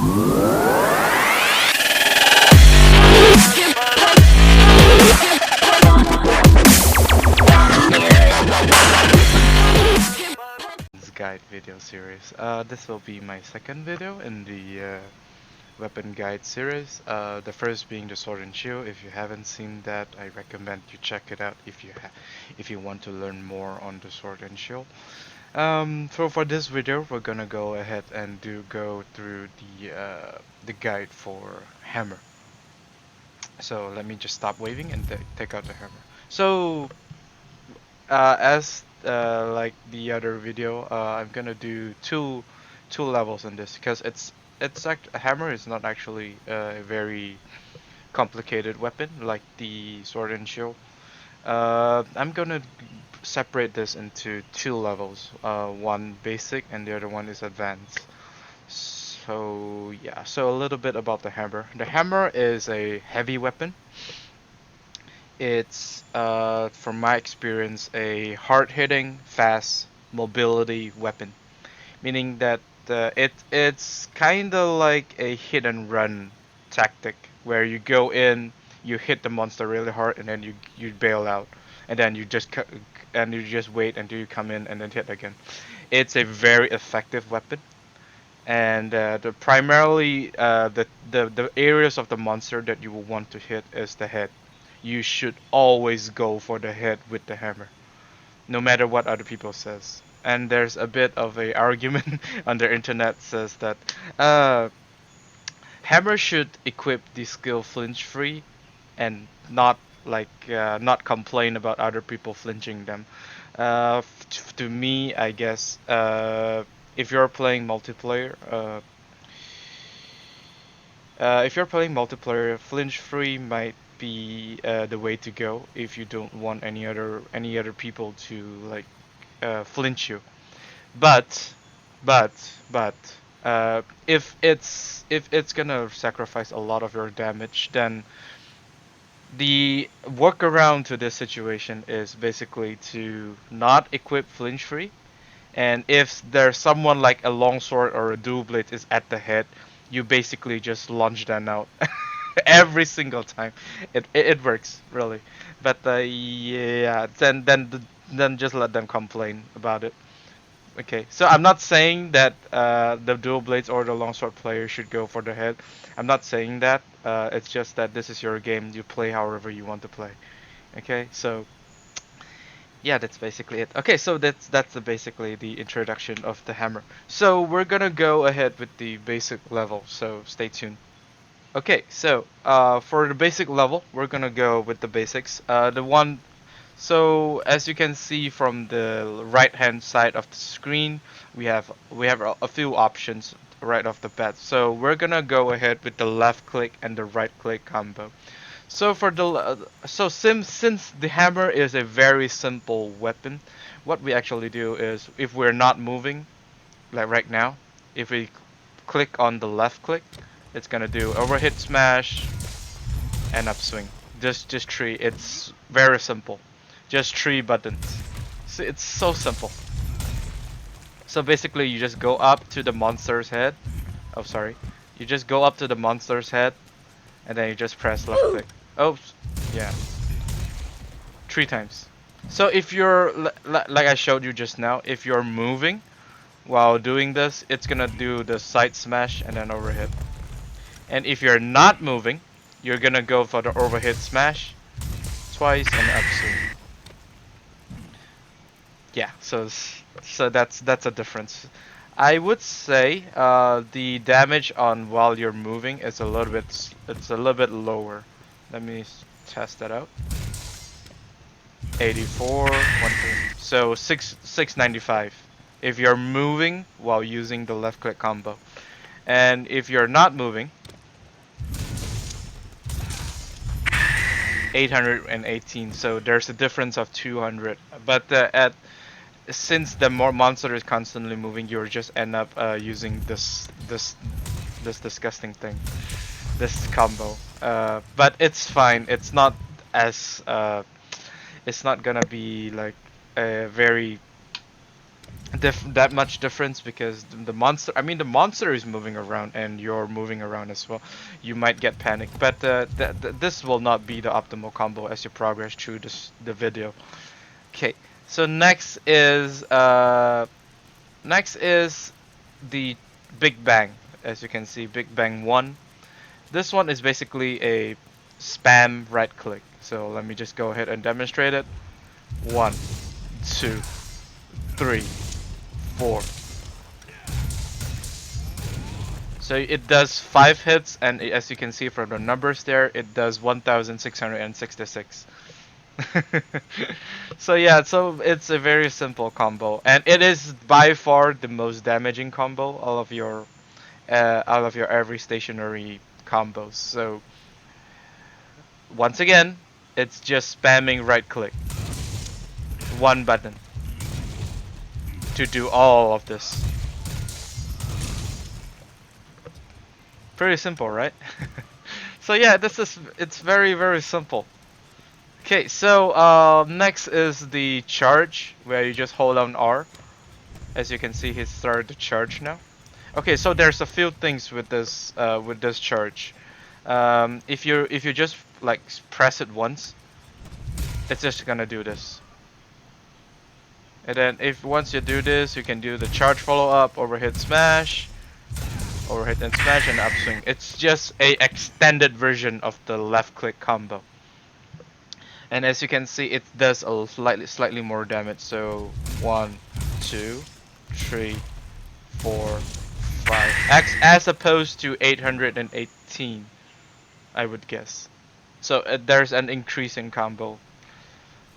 Guide video series. This will be my second video in the weapon guide series. The first being the sword and shield. If you haven't seen that, I recommend you check it out if you want to learn more on the sword and shield. So for this video, we're gonna go ahead and go through the guide for hammer. So let me just stop waving and take out the hammer. So as like the other video, I'm gonna do two levels in this because a hammer is not actually a very complicated weapon like the sword and shield. I'm gonna separate this into two levels. One basic and the other one is advanced. So yeah, so a little bit about the hammer. The hammer is a heavy weapon. It's, from my experience, a hard-hitting, fast mobility weapon, meaning that it's kind of like a hit and run tactic where you go in, you hit the monster really hard, and then you bail out, and then you just wait until you come in and then hit again. It's a very effective weapon, and the primarily the areas of the monster that you will want to hit is the head. You should always go for the head with the hammer, no matter what other people says. And there's a bit of a argument on the internet says that uh, hammer should equip the skill flinch free and not not complain about other people flinching them. To me, I guess if you're playing multiplayer, if you're playing multiplayer, flinch free might be the way to go if you don't want any other people to flinch you. But but but if it's gonna sacrifice a lot of your damage, then the workaround to this situation is basically to not equip flinch free, and if there's someone like a longsword or a dual blade is at the head, you basically just launch them out every single time. It works really, but yeah, then just let them complain about it. Okay, so I'm not saying that the dual blades or the longsword player should go for the head. I'm not saying that. It's just that this is your game. You play however you want to play. Okay, so yeah, that's basically it. Okay, so basically the introduction of the hammer. So we're gonna go ahead with the basic level. So stay tuned. Okay, so for the basic level, we're gonna go with the basics. The one So as you can see from the right hand side of the screen, we have a few options right off the bat. So we're gonna go ahead with the left click and the right click combo. So since the hammer is a very simple weapon, what we actually do is if we're not moving, like right now, if we click on the left click, it's gonna do overhit smash and upswing. Just three. It's very simple. Just three buttons. So it's so simple. So basically, you just go up to the monster's head. Oh, sorry. You just go up to the monster's head, and then you just press left click. Oh, yeah. Three times. So if you're like I showed you just now, if you're moving while doing this, it's gonna do the side smash and then overhit. And if you're not moving, you're gonna go for the overhit smash twice and upswing. Yeah, so that's a difference. I would say the damage on while you're moving is a little bit lower. Let me test that out. 84, 130. So 695 if you're moving while using the left click combo. And if you're not moving, 818. So there's a difference of 200. But at since the more monster is constantly moving, you'll just end up using this disgusting thing, this combo. But it's fine. It's not gonna be like a very that much difference because the monster. I mean, the monster is moving around and you're moving around as well. You might get panicked, but this will not be the optimal combo as you progress through the video. Okay, so next is the Big Bang. As you can see, Big Bang 1. This one is basically a spam right click. So let me just go ahead and demonstrate it. 1, 2, 3, 4. So it does 5 hits, and as you can see from the numbers there, it does 1,666. So yeah, so it's a very simple combo, and it is by far the most damaging combo out of your every stationary combos. So once again, it's just spamming right click, one button to do all of this. Pretty simple, right? So yeah, it's very simple. Okay, so next is the charge, where you just hold down R. As you can see, he's started to charge now. Okay, so there's a few things with this charge. If you just like press it once, it's just gonna do this. And then if once you do this, you can do the charge follow up, overhit smash, overhit and smash, and upswing. It's just a extended version of the left click combo. And as you can see, it does a slightly more damage. So 1, 2, 3, 4, 5. As opposed to 818, I would guess. So there's an increase in combo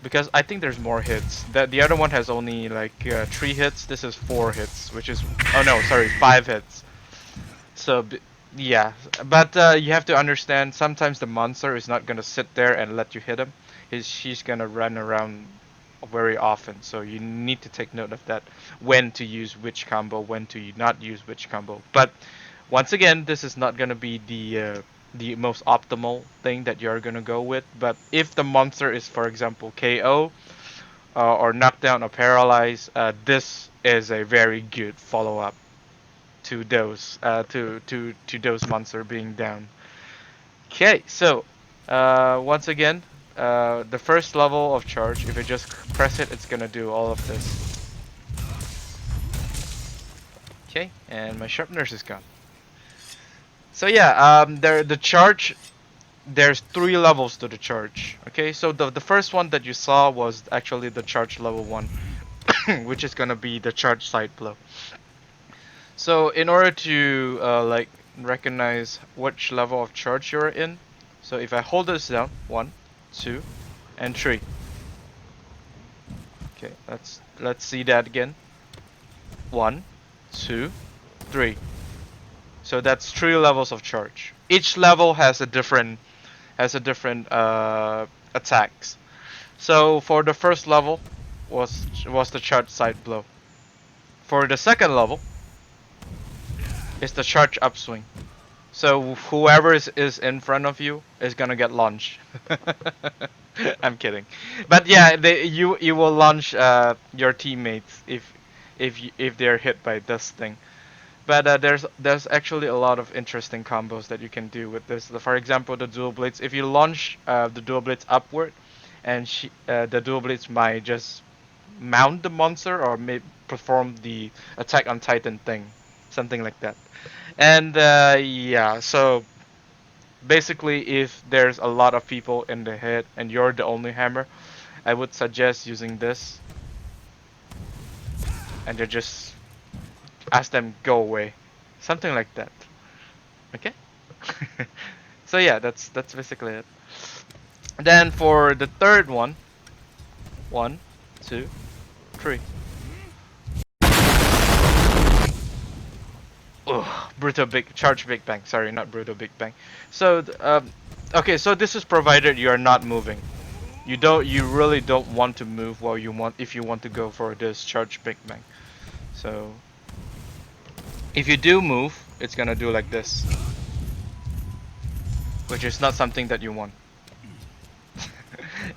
because I think there's more hits. The other one has only like 3 hits. This is 4 hits, which is, oh no, sorry, 5 hits. So yeah, but you have to understand. Sometimes the monster is not gonna sit there and let you hit him. She's gonna run around very often. So you need to take note of that. When to use which combo, when to not use which combo. But once again, this is not gonna be the most optimal thing that you're gonna go with. But if the monster is, for example, KO or knocked down or paralyzed, this is a very good follow up to those monster being down. Okay, so once again, the first level of charge, if you just press it, it's gonna do all of this. Okay, and my sharpness is gone. So yeah, the charge. There's 3 levels to the charge. Okay, so the first one that you saw was actually the charge level 1, which is gonna be the charge side blow. So in order to like recognize which level of charge you're in, so if I hold this down, 1, 2, and 3. Okay, let's see that again. 1, 2, 3. So that's 3 levels of charge. Each level has a different attacks. So for the first level was the charge side blow. For the second level is the charge upswing. So whoever is in front of you is gonna get launched. I'm kidding, but yeah, you will launch your teammates if they're hit by this thing. But there's actually a lot of interesting combos that you can do with this. For example, the dual blades. If you launch the dual blades upward, and the dual blades might just mount the monster or may perform the attack on Titan thing, something like that. And yeah, so basically, if there's a lot of people in the hit and you're the only hammer, I would suggest using this and you just ask them go away, something like that. Okay. So yeah, that's basically it. Then for the third one, 1, 2, 3. Ugh, brutal big charge big bang. Sorry, not brutal big bang. So okay, so this is provided you are not moving. You really don't want to move while you want if you want to go for this charge big bang. So if you do move, it's gonna do like this, which is not something that you want.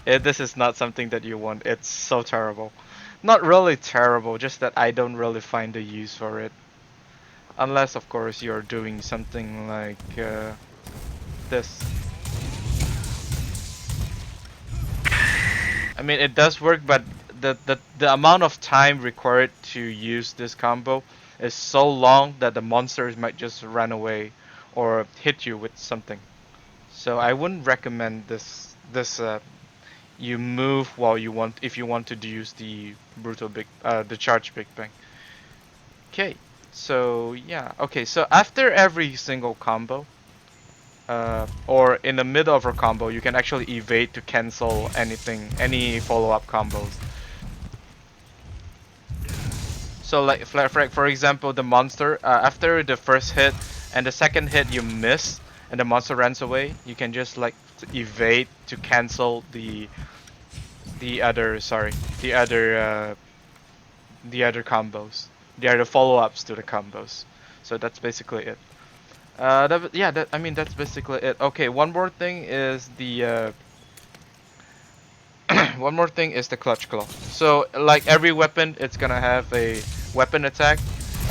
This is not something that you want. It's so terrible. Not really terrible, just that I don't really find a use for it. Unless, of course, you're doing something like this. I mean, it does work, but the amount of time required to use this combo is so long that the monsters might just run away or hit you with something. So I wouldn't recommend this. You move while you want if you want to use the the charge big bang. Okay, so yeah, okay, so after every single combo, or in the middle of a combo, you can actually evade to cancel any follow-up combos. So like for example, the monster after the first hit and the second hit you miss and the monster runs away, you can just like evade to cancel the other sorry the other combos, the other follow-ups to the combos. So that's basically it. Yeah, I mean that's basically it. Okay, one more thing is the one more thing is the clutch claw. So like every weapon, it's gonna have a weapon attack,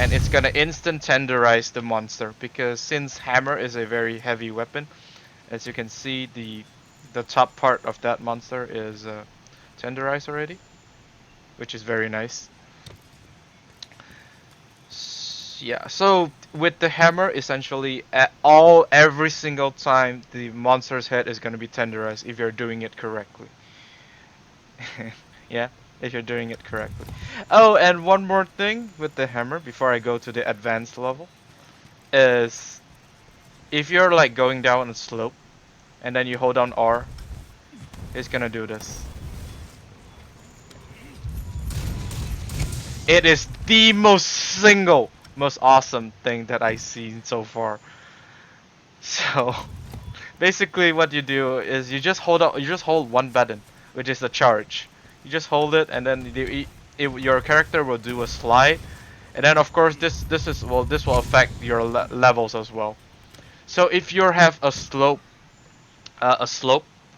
and it's gonna instant tenderize the monster because since hammer is a very heavy weapon, as you can see the top part of that monster is tenderized already, which is very nice. Yeah, so with the hammer, essentially, at every single time the monster's head is gonna be tenderized if you're doing it correctly. Yeah, if you're doing it correctly. Oh, and one more thing with the hammer before I go to the advanced level is if you're like going down a slope and then you hold down R, it's gonna do this. It is the most awesome thing that I've seen so far. So basically, what you do is you just hold one button, which is the charge. You just hold it, and then your character will do a slide, and then of course this will affect your levels as well. So if you have a slope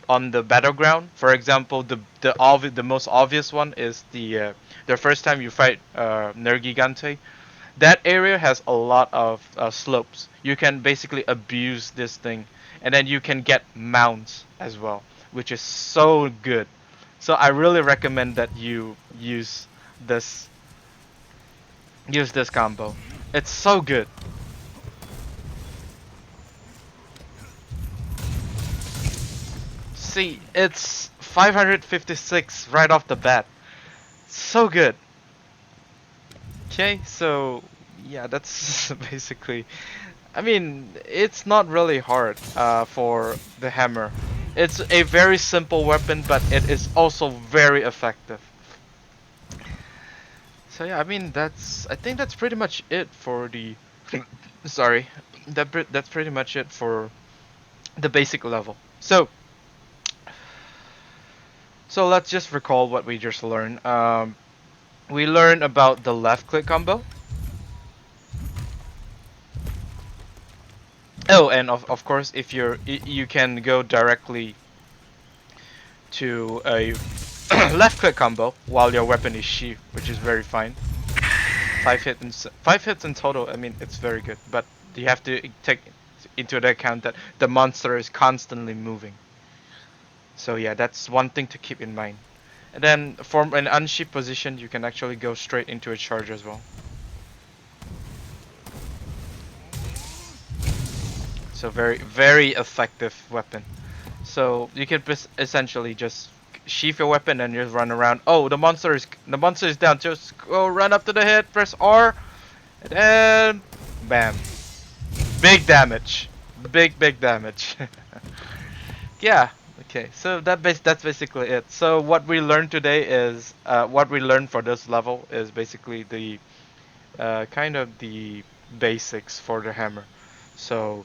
on the battleground, for example, the most obvious one is the first time you fight Nergigante. That area has a lot of slopes. You can basically abuse this thing, and then you can get mounts as well, which is so good. So I really recommend that you this use this combo. It's so good. See, it's 556 right off the bat. So good. Okay, so yeah, that's basically. I mean, it's not really hard for the hammer. It's a very simple weapon, but it is also very effective. So yeah, I mean I think that's pretty much it for the. Sorry, that's pretty much it for the basic level. So let's just recall what we just learned. We learned about the left click combo. Oh, and of course, if you can go directly to a left click combo while your weapon is sheath, which is very fine. 5 hits in total. I mean, it's very good, but you have to take into the account that the monster is constantly moving. So yeah, that's one thing to keep in mind. And then from an unsheath position, you can actually go straight into a charge as well. So very effective weapon. So you can essentially just sheath your weapon and just run around. Oh, the monster is down. Just go run up to the head, press R, and then bam, big damage, big damage. Yeah. Okay. So that's basically it. So what we learned today is what we learned for this level is basically the kind of the basics for the hammer. So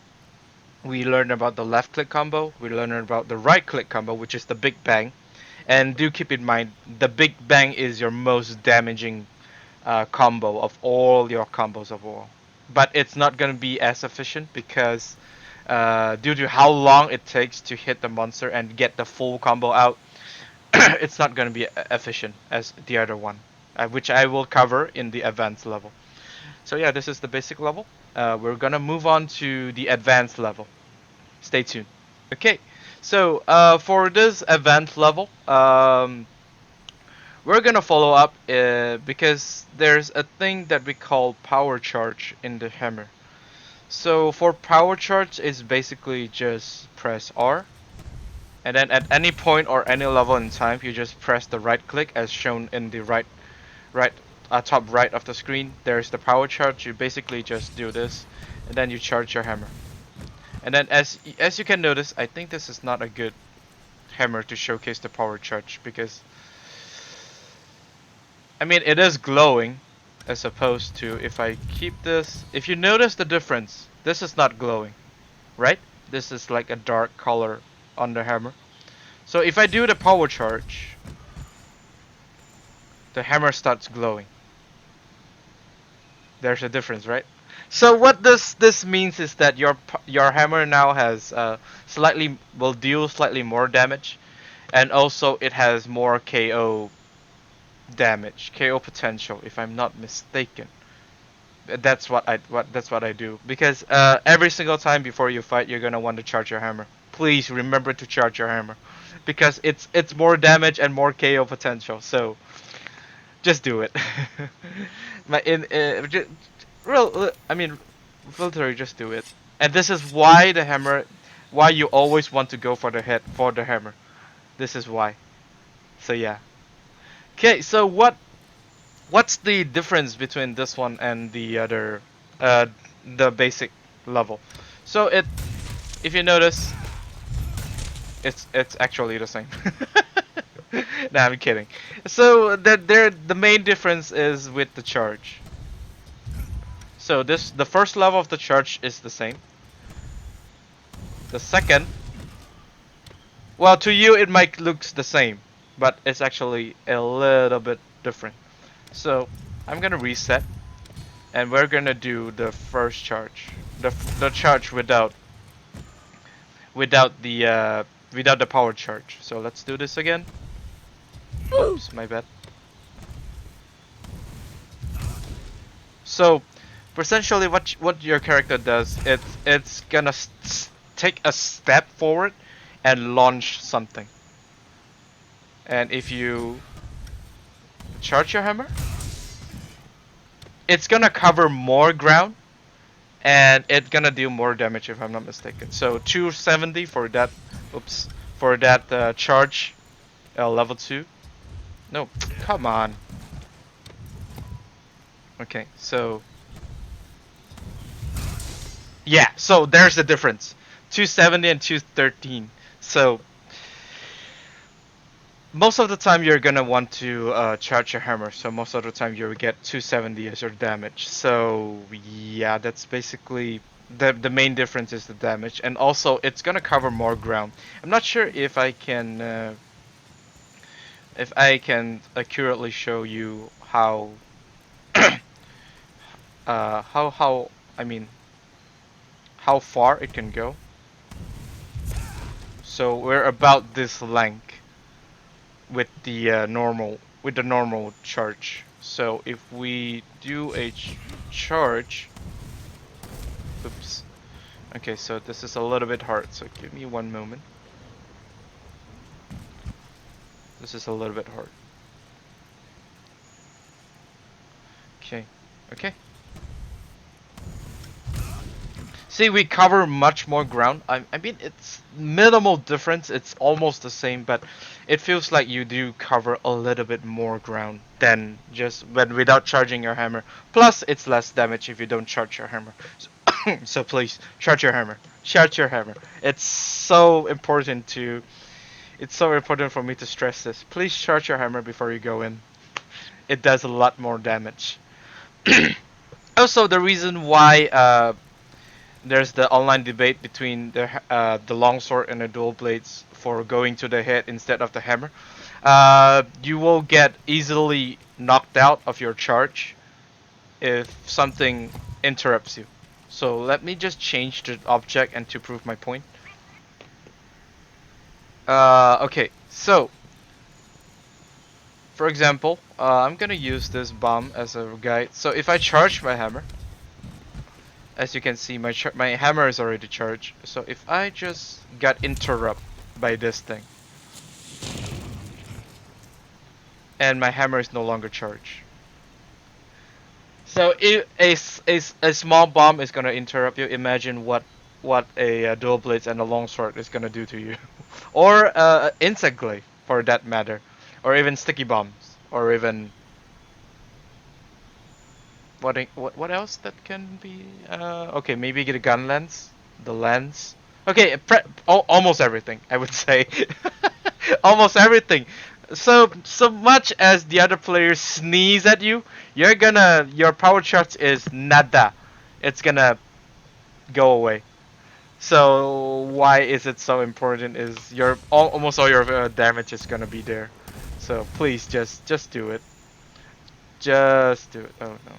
we learned about the left click combo. We learned about the right click combo, which is the Big Bang. And do keep in mind, the Big Bang is your most damaging combo of all your combos of all. But it's not going to be as efficient because due to how long it takes to hit the monster and get the full combo out, it's not going to be efficient as the other one. which I will cover in the advanced level. So yeah, this is the basic level. We're gonna move on to the advanced level. Stay tuned. Okay, so for this advanced level, we're gonna follow up because there's a thing that we call power charge in the hammer. So for power charge, it's basically just press R, and then at any point or any level in time, you just press the right click as shown in the right top right of the screen. There's the power charge. You basically just do this, and then you charge your hammer. And then as you can notice, I think this is not a good hammer to showcase the power charge because I mean it is glowing as opposed to if I keep this. If you notice the difference, this is not glowing, right? This is like a dark color on the hammer. So if I do the power charge, the hammer starts glowing. There's a difference, right? So what this means is that your hammer now has slightly will deal slightly more damage, and also it has more KO damage, KO potential, if I'm not mistaken. That's what I do because every single time before you fight, you're gonna want to charge your hammer. Please remember to charge your hammer, because it's more damage and more KO potential. So just do it. Real, I mean, literally just do it. And this is why the hammer, why you always want to go for the head for the hammer. This is why. So yeah. Okay, so what's the difference between this one and the other, uh, the basic level? So if you notice, it's actually the same. Nah, I'm kidding. So the main difference is with the charge. So the first level of the charge is the same. The second, well, to you it might looks the same, but it's actually a little bit different. So I'm gonna reset, and we're gonna do the first charge, the charge without the power charge. So let's do this again. Oops, my bad. So essentially, what your character does, it's gonna take a step forward and launch something. And if you charge your hammer, it's gonna cover more ground and it's gonna do more damage if I'm not mistaken. So 270 for that. Oops, for that charge, level 2. No, come on. Okay, so yeah, so there's the difference. 270 and 213. So most of the time you're gonna want to charge your hammer. So most of the time you'll get 270 as your damage. So yeah, that's basically the main difference is the damage, and also it's gonna cover more ground. I'm not sure if I can accurately show you how I mean how far it can go. So we're about this length with the normal charge. So if we do a charge, oops. Okay, so this is a little bit hard. So give me one moment. This is a little bit hard. Okay, okay. See, we cover much more ground. I mean, it's minimal difference. It's almost the same, but it feels like you do cover a little bit more ground than just when without charging your hammer. Plus, it's less damage if you don't charge your hammer. So, so please, charge your hammer. Charge your hammer. It's so important to. It's so important for me to stress this. Please charge your hammer before you go in. It does a lot more damage. Also, the reason why there's the online debate between the longsword and the dual blades for going to the head instead of the hammer. You will get easily knocked out of your charge if something interrupts you. So let me just change the object and to prove my point. Okay, so For example, I'm gonna use this bomb as a guide. So if I charge my hammer, as you can see, my hammer is already charged. So if I just got interrupted by this thing, and my hammer is no longer charged. So if a small bomb is gonna interrupt you, imagine what a dual blades and a longsword is gonna do to you, or insect glaive for that matter, or even sticky bombs, or even what else that can be? Okay, maybe get a gun lens, the lens. Okay, almost everything I would say, almost everything. So much as the other players sneeze at you, your power charge is nada. It's gonna go away. So why is it so important? Is almost all your damage is gonna be there. So please just do it. Just do it. Oh no.